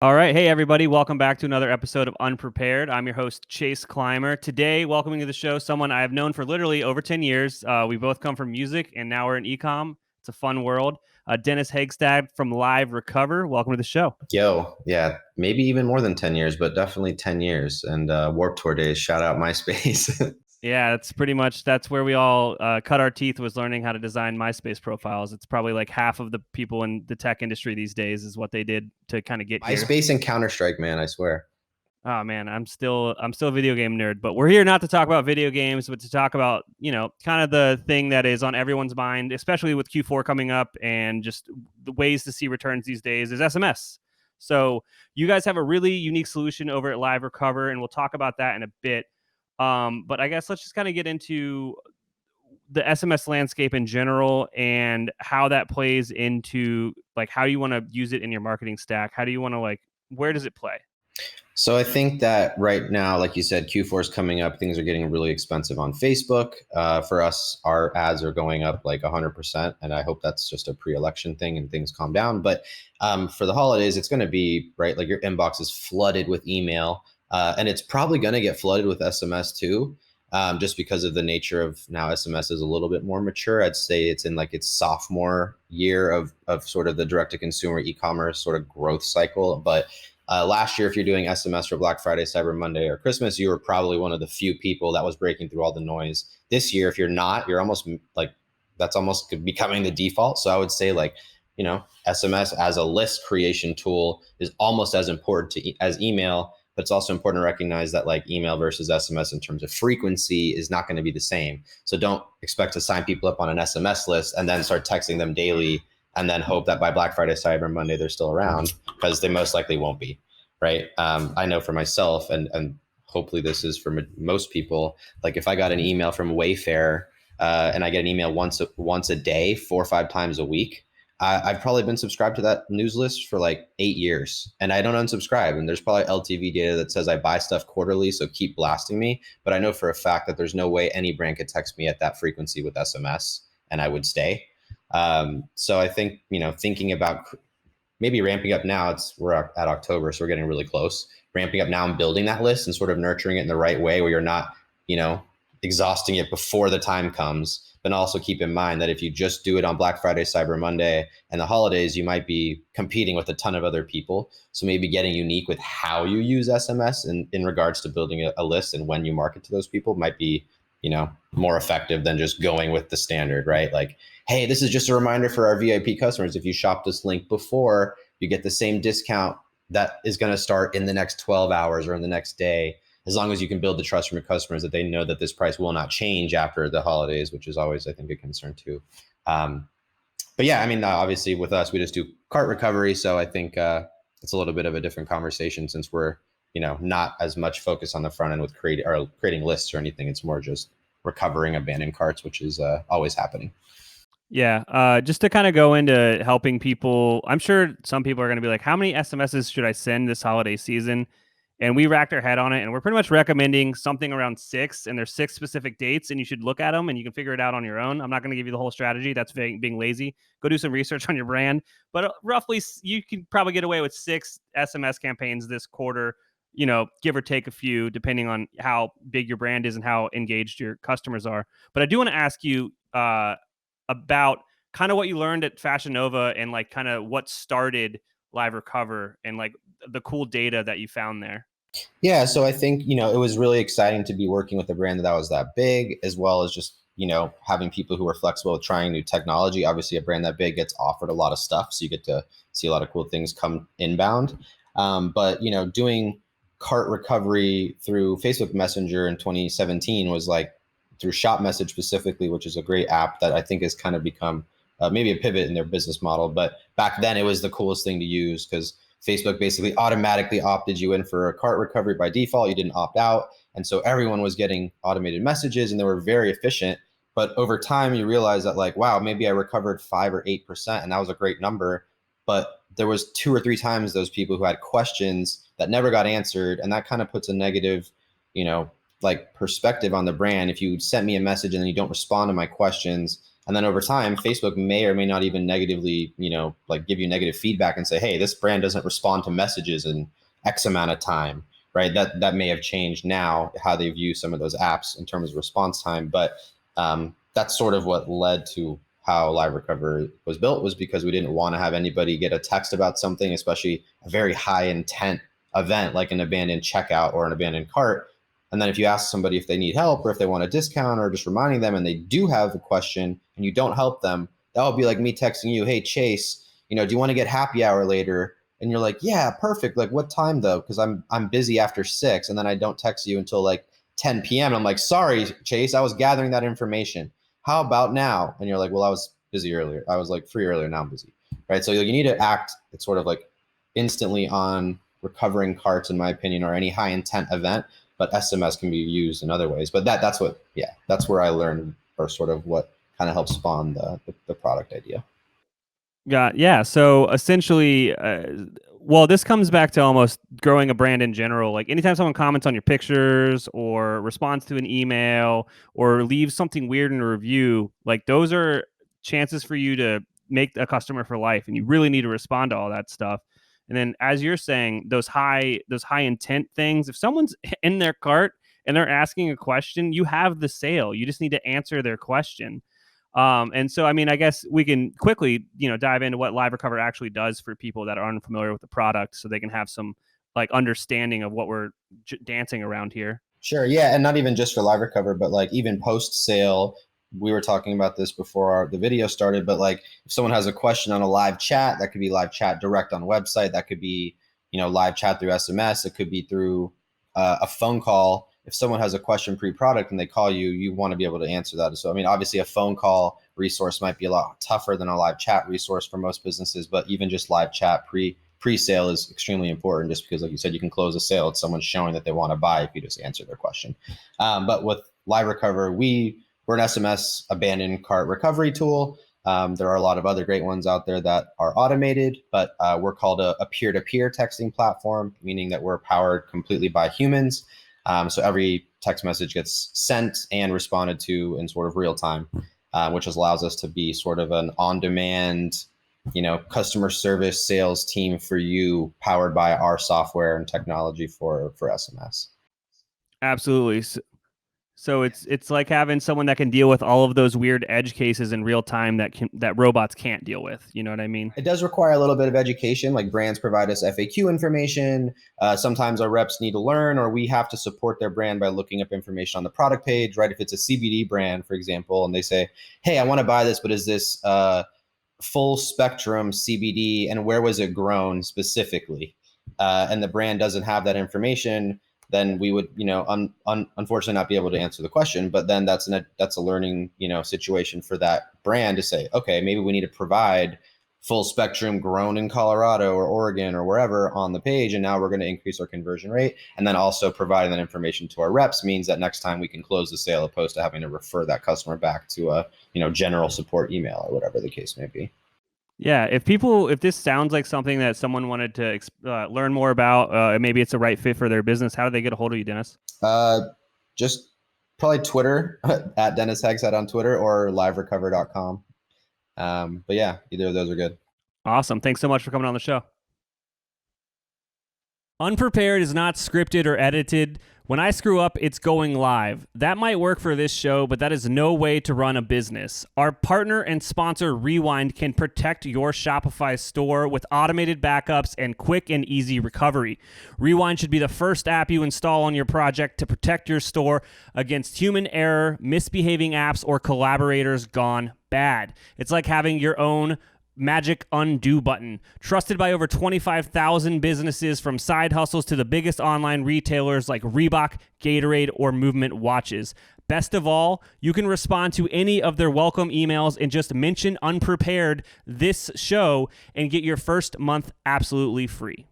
All right. Hey, everybody. Welcome back to another episode of Unprepared. I'm your host, Chase Clymer. Today, welcoming to the show someone I have known for literally over 10 years. We both come from music, and now we're in ecom. It's a fun world. Dennis Hegstad from LiveRecover. Welcome to the show. Yo, yeah, maybe even more than 10 years, but definitely 10 years. And Warped Tour days, shout out MySpace. Yeah, that's where we all cut our teeth, was learning how to design MySpace profiles. It's probably like half of the people in the tech industry these days is what they did to kind of get here. MySpace and Counter-Strike, man, I swear. Oh man, I'm still a video game nerd, but we're here not to talk about video games, but to talk about, kind of the thing that is on everyone's mind, especially with Q4 coming up and just the ways to see returns these days is SMS. So you guys have a really unique solution over at LiveRecover, and we'll talk about that in a bit. But I guess let's just kind of get into the SMS landscape in general and how that plays into like how you want to use it in your marketing stack. How do you want to where does it play? So I think that right now, like you said, Q4 is coming up. Things are getting really expensive on Facebook. For us, our ads are going up like 100%. And I hope that's just a pre-election thing and things calm down. But for the holidays, it's going to be, right, like your inbox is flooded with email. And it's probably going to get flooded with SMS too. Just because of the nature of now SMS is a little bit more mature. I'd say it's in like its sophomore year of sort of the direct-to-consumer e-commerce sort of growth cycle. But last year, if you're doing SMS for Black Friday, Cyber Monday, or Christmas, you were probably one of the few people that was breaking through all the noise. This year, if you're not, you're almost like, that's almost becoming the default. So I would say like, SMS as a list creation tool is almost as important as email, but it's also important to recognize that like email versus SMS in terms of frequency is not going to be the same. So don't expect to sign people up on an SMS list and then start texting them daily and then hope that by Black Friday, Cyber Monday, they're still around, because they most likely won't be, right? I know for myself, and hopefully this is for most people, like if I got an email from Wayfair and I get an email once a day, 4 or 5 times a week, I've probably been subscribed to that news list for like 8 years, and I don't unsubscribe. And there's probably LTV data that says I buy stuff quarterly, so keep blasting me. But I know for a fact that there's no way any brand could text me at that frequency with SMS, and I would stay. So I think, thinking about maybe ramping up now, we're at October, so we're getting really close. Ramping up now and building that list and sort of nurturing it in the right way where you're not, exhausting it before the time comes. But also keep in mind that if you just do it on Black Friday, Cyber Monday, and the holidays, you might be competing with a ton of other people. So maybe getting unique with how you use SMS in regards to building a list and when you market to those people might be, more effective than just going with the standard, right? Like, hey, this is just a reminder for our VIP customers. If you shop this link before, you get the same discount that is going to start in the next 12 hours or in the next day, as long as you can build the trust from your customers that they know that this price will not change after the holidays, which is always, I think, a concern too. But yeah, I mean, obviously with us, we just do cart recovery. So I think it's a little bit of a different conversation since we're, not as much focus on the front end with creating lists or anything. It's more just recovering abandoned carts, which is always happening. Yeah, just to kind of go into helping people, I'm sure some people are going to be like, how many SMSs should I send this holiday season? And we racked our head on it, and we're pretty much recommending something around 6, and there's 6 specific dates, and you should look at them, and you can figure it out on your own. I'm not going to give you the whole strategy. That's being lazy. Go do some research on your brand. But roughly, you can probably get away with 6 SMS campaigns this quarter, give or take a few, depending on how big your brand is and how engaged your customers are. But I do want to ask you about kind of what you learned at Fashion Nova and like kind of what started LiveRecover and like the cool data that you found there. Yeah, so I think, it was really exciting to be working with a brand that was that big, as well as just, having people who are flexible with trying new technology. Obviously, a brand that big gets offered a lot of stuff, so you get to see a lot of cool things come inbound. But, doing cart recovery through Facebook Messenger in 2017 was like through Shop Message specifically, which is a great app that I think has kind of become maybe a pivot in their business model. But back then, it was the coolest thing to use because Facebook basically automatically opted you in for a cart recovery by default. You didn't opt out. And so everyone was getting automated messages and they were very efficient. But over time, you realize that like, wow, maybe I recovered 5 or 8%, and that was a great number. But there was 2 or 3 times those people who had questions that never got answered. And that kind of puts a negative, like perspective on the brand. If you sent me a message and then you don't respond to my questions, And then over time, Facebook may or may not even negatively, like give you negative feedback and say, hey, this brand doesn't respond to messages in X amount of time, right? That may have changed now how they view some of those apps in terms of response time. But that's sort of what led to how LiveRecover was built, was because we didn't want to have anybody get a text about something, especially a very high intent event like an abandoned checkout or an abandoned cart. And then if you ask somebody if they need help or if they want a discount or just reminding them and they do have a question and you don't help them, that would be like me texting you, hey, Chase, do you want to get happy hour later? And you're like, yeah, perfect. Like, what time though? Because I'm busy after 6, and then I don't text you until like 10 p.m. I'm like, sorry, Chase, I was gathering that information. How about now? And you're like, well, I was busy earlier. I was like free earlier. Now I'm busy, right? So you need to act sort of like instantly on recovering carts, in my opinion, or any high intent event. But SMS can be used in other ways. But that's where I learned, or sort of what kind of helped spawn the product idea. Yeah. So essentially, well, this comes back to almost growing a brand in general. Like anytime someone comments on your pictures or responds to an email or leaves something weird in a review, like those are chances for you to make a customer for life, and you really need to respond to all that stuff. And then, as you're saying, those high intent things, if someone's in their cart and they're asking a question, you have the sale. You just need to answer their question. And so, I mean, I guess we can quickly, dive into what LiveRecover actually does for people that are unfamiliar with the product, so they can have some like understanding of what we're dancing around here. Sure. Yeah. And not even just for LiveRecover, but like even post sale. We were talking about this before the video started, but like if someone has a question on a live chat, that could be live chat direct on website. That could be, live chat through SMS. It could be through a phone call. If someone has a question pre-product and they call you, you want to be able to answer that. So, I mean, obviously a phone call resource might be a lot tougher than a live chat resource for most businesses, but even just live chat pre-sale is extremely important, just because, like you said, you can close a sale. It's someone showing that they want to buy if you just answer their question. But with LiveRecover, we're an SMS abandoned cart recovery tool. There are a lot of other great ones out there that are automated, but we're called a peer-to-peer texting platform, meaning that we're powered completely by humans. So every text message gets sent and responded to in sort of real time, which allows us to be sort of an on-demand, customer service sales team for you, powered by our software and technology for SMS. Absolutely. So it's like having someone that can deal with all of those weird edge cases in real time that robots can't deal with. You know what I mean? It does require a little bit of education. Like brands provide us FAQ information. Sometimes our reps need to learn, or we have to support their brand by looking up information on the product page, right? If it's a CBD brand, for example, and they say, hey, I want to buy this, but is this full spectrum CBD, and where was it grown specifically? And the brand doesn't have that information, then we would, unfortunately not be able to answer the question. But then that's a learning, situation for that brand to say, okay, maybe we need to provide full spectrum grown in Colorado or Oregon or wherever on the page. And now we're going to increase our conversion rate. And then also providing that information to our reps means that next time we can close the sale, opposed to having to refer that customer back to a, general support email or whatever the case may be. Yeah, if this sounds like something that someone wanted to learn more about, maybe it's a right fit for their business, how do they get a hold of you, Dennis? Just probably Twitter at Dennis Hegstad on Twitter, or LiveRecover.com. But yeah, either of those are good. Awesome. Thanks so much for coming on the show. Unprepared is not scripted or edited. When I screw up, it's going live. That might work for this show, but that is no way to run a business. Our partner and sponsor, Rewind, can protect your Shopify store with automated backups and quick and easy recovery. Rewind should be the first app you install on your project to protect your store against human error, misbehaving apps, or collaborators gone bad. It's like having your own magic undo button. Trusted by over 25,000 businesses, from side hustles to the biggest online retailers like Reebok, Gatorade, or Movement Watches. Best of all, you can respond to any of their welcome emails and just mention Unprepared this show and get your first month absolutely free.